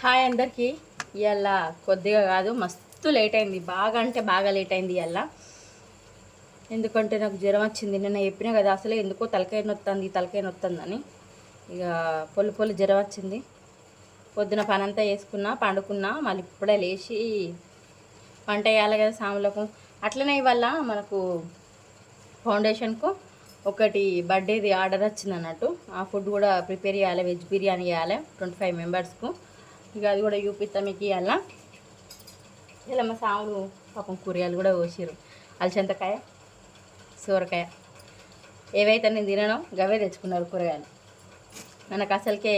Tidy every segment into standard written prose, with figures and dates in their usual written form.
Hi అందరికీ. ఇవాళ కొద్దిగా కాదు మస్తు లేట్ అయింది, బాగా అంటే బాగా లేట్ అయింది ఇవాళ. ఎందుకంటే నాకు జ్వరం వచ్చింది. నిన్న చెప్పినా కదా అసలే ఎందుకో తలకాయ నొత్తుందని. ఇక పొల్లు జ్వరం వచ్చింది. పొద్దున పనంతా వేసుకున్నా, పండుకున్నా, మళ్ళీ ఇప్పుడే లేచి వంట వేయాలి కదా సాములకు. అట్లనే ఇవాళ మనకు ఫౌండేషన్కు ఒకటి బర్త్డేది ఆర్డర్ వచ్చింది అన్నట్టు. ఆ ఫుడ్ కూడా ప్రిపేర్ చేయాలి, వెజ్ బిర్యానీ చేయాలి 25 మెంబర్స్కు. ఇక అది కూడా చూపిస్తా మీకు. ఇలా మా సాములు పాపం కూరగాయలు కూడా కోసిరు. అలచంతకాయ, సోరకాయ, ఏవైతే నేను తినను గవే తెచ్చుకున్నారు కూరగాయలు. మనకు అసలుకే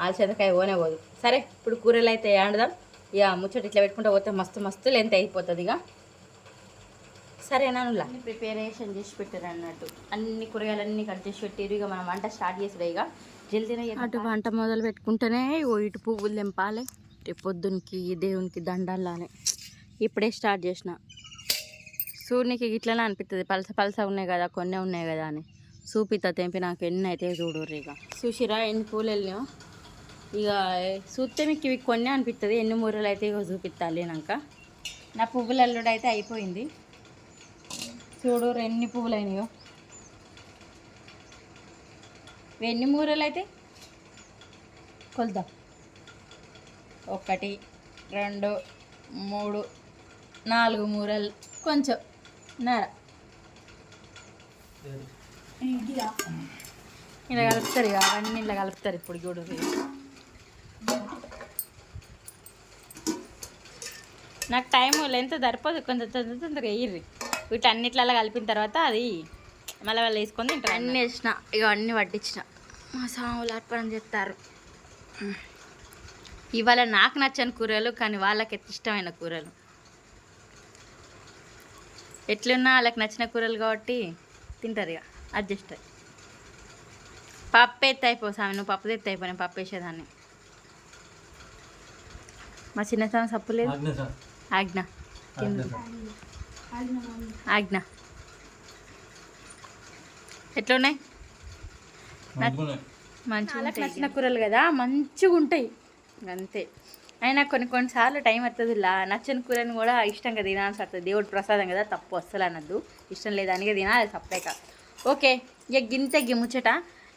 అలచంతకాయ ఓనే పోదు. సరే ఇప్పుడు కూరలు అయితే వండుదాం. ఇక ముచ్చట ఇట్లా పెట్టుకుంటూ పోతే మస్తు లెంత్ అయిపోతుంది. ఇక సరేనా ప్రిపరేషన్ చేసి పెట్టారు అన్నట్టు. అన్ని కూరగాయలన్నీ కట్ చేసి పెట్టారు. ఇక మనం వంట స్టార్ట్ చేసారు. ఇక జల్దీనే అటు వంట మొదలు పెట్టుకుంటేనే ఇటు పువ్వులు తెంపాలి, రేపు పొద్దునికి దేవునికి దండాలని. ఇప్పుడే స్టార్ట్ చేసిన. సూర్యునికి ఇట్లనే అనిపిస్తుంది, పలస ఉన్నాయి కదా, కొన్ని ఉన్నాయి కదా అని. చూపిస్తా తెంపి నాకు ఎన్ని అయితే చూడరు. ఇక చూసిరా ఎన్ని పూలు వెళ్ళినా. ఇక చూస్తే మీకు ఇవి కొన్ని అనిపిస్తుంది, ఎన్ని మూరలు అయితే ఇక చూపిస్తాను లేనాక. నా పువ్వుల అల్లుడు అయితే అయిపోయింది. చూడు ఎన్ని పువ్వులు అయినాయో. ఎన్ని మూరలు అయితే కొలుద్దాం. 1 2 3 4 మూరలు, కొంచెం నర ఇలా కలుపుతారు. ఇక అవన్నీ ఇలా కలుపుతారు. ఇప్పుడు చూడు నాకు టైం లెంత్ సరిపోదు, కొంచెం తొందరగా వేయర్రి. వీటన్నిట్లలో కలిపిన తర్వాత అది మళ్ళీ వాళ్ళు వేసుకొని తింటారు. అన్నీ వేసిన, ఇక అన్నీ పట్టించిన. మా సాములు అర్పణ చేస్తారు. ఇవాళ నాకు నచ్చని కూరలు, కానీ వాళ్ళకి ఇష్టమైన కూరలు. ఎట్లున్నా వాళ్ళకి నచ్చిన కూరలు కాబట్టి తింటారు. ఇక అడ్జస్ట్ అయ్యి. పప్పు ఎత్తి అయిపో సామి, నువ్వు పప్పు ఎత్తి అయిపో, నేను పప్పు వేసేదాన్ని. మా చిన్న సామి సప్పు లేదు. ఆజ్ఞ ఎట్లున్నాయి? మంచిగా నచ్చిన కూరలు కదా, మంచిగా ఉంటాయి అంతే. అయినా కొన్నిసార్లు టైం వస్తుంది. నచ్చని కూరని కూడా ఇష్టంగా తినాల్సి వస్తుంది. దేవుడు ప్రసాదం కదా, తప్పు అస్సలు అనద్దు. ఇష్టం లేదానికే తినాలి సపరేక. ఓకే, ఇక గింత ముచ్చట.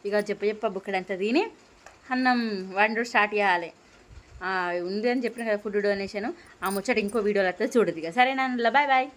ఇక చెప్ప బుక్కడంతా తిని అన్నం వండు స్టార్ట్ చేయాలి. ఉంది అని చెప్పిన కదా ఫుడ్ డొనేషన్. ఆ ముచ్చట ఇంకో వీడియోలో అయితే చూడదు. ఇక సరేనా, బాయ్ బాయ్.